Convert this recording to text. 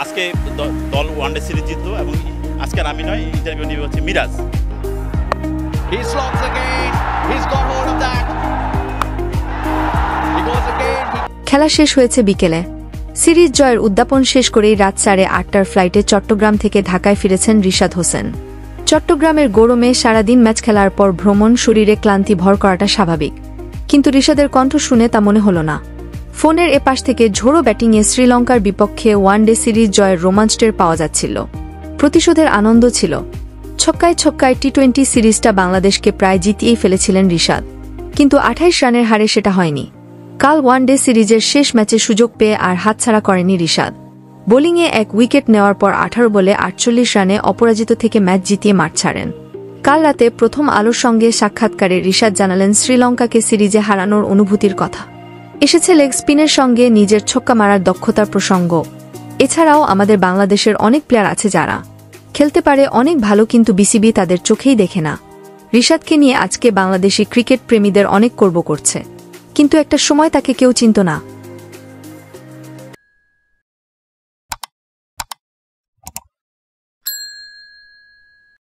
আজকে দল one day series জিতলো এবং আজকের আমি নয়, ইন্টারভিউ নিবে হচ্ছে Miraj. He slots again. He's got hold of that. He goes again. খেলা শেষ হয়েছে বিকেলে। সিরিজ জয়ের উদ্যাপন শেষ করেই রাত 8:30টার ফ্লাইটে চট্টগ্রাম থেকে ঢাকায় ফিরেছেন রিশাদ হোসেন। চট্টগ্রামের গরমে সারাদিন ম্যাচ খেলার পর ভ্রমণ, শরীরে ক্লান্তি ভর করাটা স্বাভাবিক, কিন্তু রিশাদের কণ্ঠ শুনে তা মনে হল না। ফোনের এপাশ থেকে ঝোড়ো ব্যাটিংয়ে শ্রীলঙ্কার বিপক্ষে ওয়ানডে সিরিজ জয়ের রোমাঞ্চ টের পাওয়া যাচ্ছিল। প্রতিশোধের আনন্দ ছিল। ছক্কায় ছক্কায় টি-20 সিরিজটা বাংলাদেশকে প্রায় জিতিয়েই ফেলেছিলেন রিশাদ, কিন্তু 28 রানের হারে সেটা হয়নি। কাল ওয়ানডে সিরিজের শেষ ম্যাচে সুযোগ পেয়ে আর হাতছাড়া করেনি রিশাদ। বোলিংয়ে 1 উইকেট নেওয়ার পর 18 বলে 48 রানে অপরাজিত থেকে ম্যাচ জিতিয়ে মাঠ ছাড়েন। কাল রাতে প্রথম আলোর সঙ্গে সাক্ষাৎকারে রিশাদ জানালেন শ্রীলঙ্কাকে সিরিজে হারানোর অনুভূতির কথা। এসেছে লেগ স্পিনের সঙ্গে নিজের ছক্কা মারার দক্ষতার প্রসঙ্গ। এছাড়াও আমাদের বাংলাদেশের অনেক প্লেয়ার আছে যারা খেলতে পারে অনেক ভালো, কিন্তু বিসিবি তাদের চোখেই দেখে না। রিশাদকে নিয়ে আজকে বাংলাদেশি ক্রিকেট প্রেমীদের অনেক গর্ব করছে, কিন্তু একটা সময় তাকে কেউ চিনত না।